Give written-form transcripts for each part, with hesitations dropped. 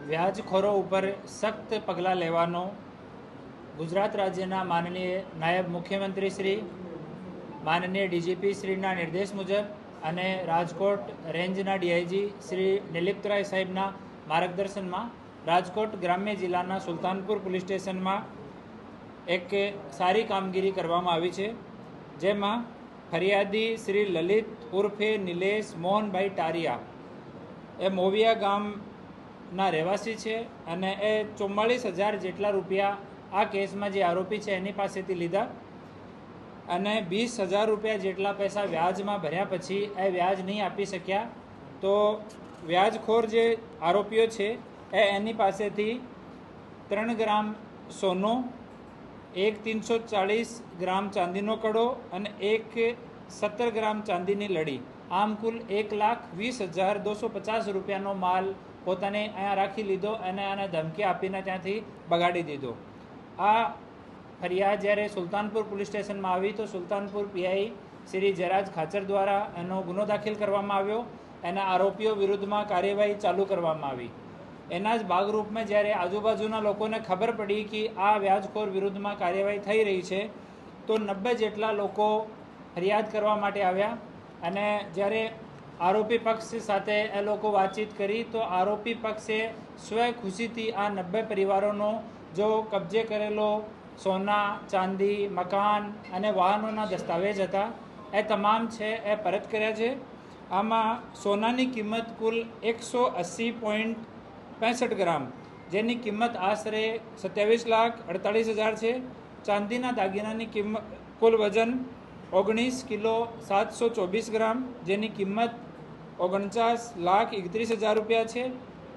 વ્યાજખોરો ઉપર સખ્ત પગલાં લેવાનો ગુજરાત રાજ્યના માનનીય નાયબ મુખ્યમંત્રી શ્રી માનનીય ડીજીપી શ્રીના નિર્દેશ મુજબ અને રાજકોટ રેન્જના ડીઆઈજી શ્રી નિલિપ્તરાય સાહેબના માર્ગદર્શનમાં રાજકોટ ગ્રામ્ય જિલ્લાના સુલતાનપુર પોલીસ સ્ટેશનમાં એક સારી કામગીરી કરવામાં આવી છે, જેમાં ફરિયાદી શ્રી લલિત ઉર્ફે નિલેશ મોહનભાઈ ટારિયા એ મોવિયા ગામના રહેવાસી છે અને એ 44,000 જેટલા રૂપિયા આ કેસમાં જે આરોપી છે એની પાસેથી લીધા અને 20,000 રૂપિયા જેટલા પૈસા વ્યાજમાં ભર્યા પછી એ વ્યાજ નહીં આપી શક્યા, તો વ્યાજખોર જે આરોપીઓ છે એની પાસેથી 3 ગ્રામ સોનું, 340 ગ્રામ ચાંદીનો કડો અને 17 ગ્રામ ચાંદીની લડી, આમ કુલ 1,20,250 રૂપિયાનો માલ પોતાને અહીંયા રાખી લીધો અને આને ધમકી આપીને ત્યાંથી બગાડી દીધો. આ ફરિયાદ જ્યારે સુલતાનપુર પોલીસ સ્ટેશનમાં આવી તો સુલતાનપુર પીઆઈ શ્રી જયરાજ ખાચર દ્વારા એનો ગુનો દાખલ કરવામાં આવ્યો. એના આરોપીઓ વિરુદ્ધમાં કાર્યવાહી ચાલુ કરવામાં આવી. એના જ ભાગરૂપમાં જ્યારે આજુબાજુના લોકોને ખબર પડી કે આ વ્યાજખોર વિરુદ્ધમાં કાર્યવાહી થઈ રહી છે તો 90 જેટલા લોકો ફરિયાદ કરવા માટે આવ્યા અને જ્યારે આરોપી પક્ષ સાથે એ લોકો વાતચીત કરી તો આરોપી પક્ષે સ્વખુશીથી આ 90 પરિવારોનો જો કબજે કરેલો સોના, ચાંદી, મકાન અને વાહનોના દસ્તાવેજ હતા એ તમામ છે એ પરત કર્યા છે. આમાં સોનાની કિંમત કુલ 180.65 ગ્રામ, જેની કિંમત આશરે 27,48,000 છે. ચાંદીના દાગીનાની કિંમત કુલ વજન 19 કિલો 724 ગ્રામ, જેની કિંમત 49,31,000 રૂપિયા છે.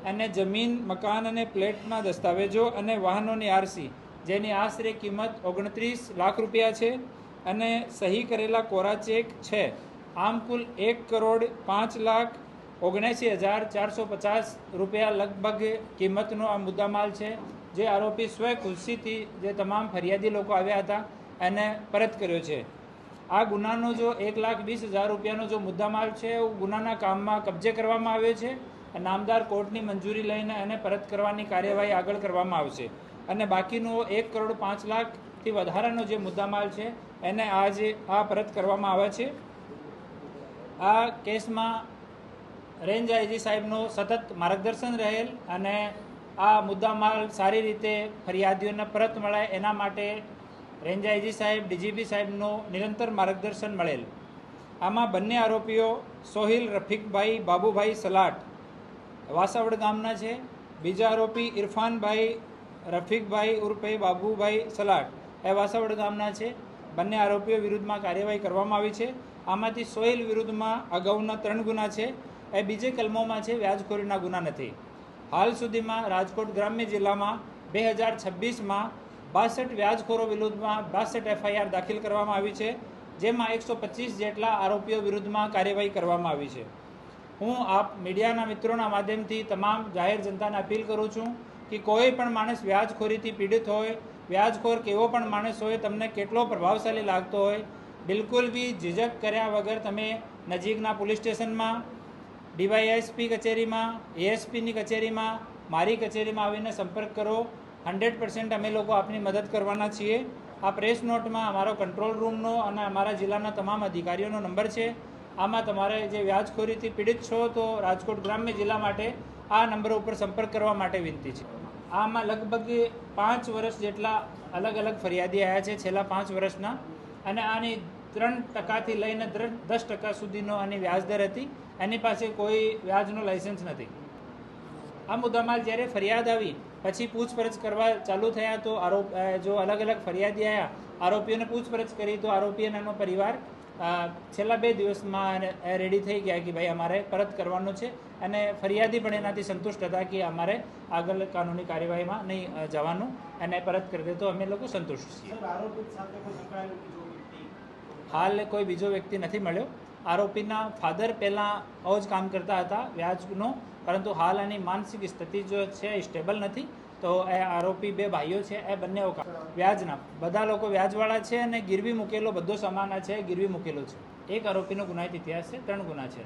અને જમીન, મકાન અને પ્લેટના દસ્તાવેજો અને વાહનોની આરસી, જેની આશરે કિંમત 29 લાખ રૂપિયા છે અને સહી કરેલા કોરા ચેક છે. આમ કુલ 1,79,79,450 રૂપિયા લગભગ કિંમતનો આ મુદ્દામાલ છે, જે આરોપી સ્વખુશીથી જે તમામ ફરિયાદી લોકો આવ્યા હતા એને પરત કર્યો છે. આ ગુનાનો જો 1,20,000 રૂપિયાનો જો મુદ્દામાલ છે એ ગુનાના કામમાં કબજે કરવામાં આવ્યો છે. નામદાર કોર્ટની મંજૂરી લઈને એને પરત કરવાની કાર્યવાહી આગળ કરવામાં આવશે અને બાકીનો 1,05,00,000થી વધારાનો જે મુદ્દામાલ છે એને આજે આ પરત કરવામાં આવે છે. આ કેસમાં રેન્જ આઈજી સાહેબનો સતત માર્ગદર્શન રહેલ અને આ મુદ્દામાલ સારી રીતે ફરિયાદીઓને પરત મળે એના માટે રેન્જ આઈજી સાહેબ, ડીજીપી સાહેબનો નિરંતર માર્ગદર્શન મળેલ. આમાં બંને આરોપીઓ સોહિલ રફીકભાઈ બાબુભાઈ સલાટ વાસાવડ ગામના છે. બીજા આરોપી ઇરફાનભાઈ રફીકભાઈ ઉર્ફે બાબુભાઈ સલાટ એ વાસાવડ ગામના છે. બંને આરોપીઓ વિરુદ્ધમાં કાર્યવાહી કરવામાં આવી છે. આમાંથી સોહિલ વિરુદ્ધમાં અગાઉના 3 ગુના છે, એ બીજે કલમોમાં છે, વ્યાજખોરીના ગુના નથી. હાલ સુધીમાં રાજકોટ ગ્રામ્ય જિલ્લામાં 2026માં 62 વ્યાજખોરો વિરુદ્ધમાં 62 FIR દાખલ કરવામાં આવી છે, જેમાં 125 જેટલા આરોપીઓ વિરુદ્ધમાં કાર્યવાહી કરવામાં આવી છે. હું આપ મીડિયાના મિત્રોના માધ્યમથી તમામ જાહેર જનતાને અપીલ કરું છું કે કોઈ પણ માણસ વ્યાજખોરીથી પીડિત હોય, વ્યાજખોર કેવો પણ માણસ હોય, તમને કેટલો પ્રભાવશાળી લાગતો હોય, બિલકુલ બી ઝીઝક કર્યા વગર તમે નજીકના પોલીસ સ્ટેશનમાં, ડીવાયએસપી કચેરીમાં, એએસપીની કચેરીમાં, મારી કચેરીમાં આવીને સંપર્ક કરો. 100% અમે લોકો આપની મદદ કરવાના છીએ. આ પ્રેસ નોટમાં અમારો કંટ્રોલ રૂમનો અને અમારા જિલ્લાના તમામ અધિકારીઓનો નંબર છે. આમાં તમારે જે વ્યાજખોરીથી પીડિત છો તો રાજકોટ ગ્રામ્ય જિલ્લા માટે આ નંબર ઉપર સંપર્ક કરવા માટે વિનંતી છે. આમાં લગભગ 5 વર્ષ જેટલા અલગ અલગ ફરિયાદી આવ્યા છે છેલ્લા 5 વર્ષના, અને આની 3% લઈને 10% સુધીનો આની વ્યાજદર હતી. એની પાસે કોઈ વ્યાજનો લાયસન્સ નથી. આ મુદ્દામાં જ્યારે ફરિયાદ આવી પછી પૂછપરછ કરવા ચાલુ થયા તો જો અલગ અલગ ફરિયાદી આવ્યા, આરોપીઓને પૂછપરછ કરી તો આરોપી અને એનો પરિવાર છેલ્લા 2 દિવસમાં રેડી થઈ ગયા કે ભાઈ અમારે પરત કરવાનું છે, અને ફરિયાદી પણ એનાથી સંતુષ્ટ હતા કે અમારે આગળ કાનૂની કાર્યવાહીમાં નહીં જવાનું, અને પરત કરી દે તો અમે લોકો સંતુષ્ટ છીએ. હાલ કોઈ બીજો વ્યક્તિ નથી મળ્યો. આરોપીના ફાધર પહેલાં આવો જ કામ કરતા હતા વ્યાજનો, પરંતુ હાલ એની માનસિક સ્થિતિ જો છે એ સ્ટેબલ નથી, તો એ આરોપી 2 ભાઈઓ છે એ બંને વ્યાજના બધા લોકો વ્યાજવાળા છે અને ગીરવી મૂકેલો બધો સામાન છે ગીરવી મૂકેલો છે. એક આરોપીનો ગુનાહિત ઇતિહાસ છે, 3 ગુના છે.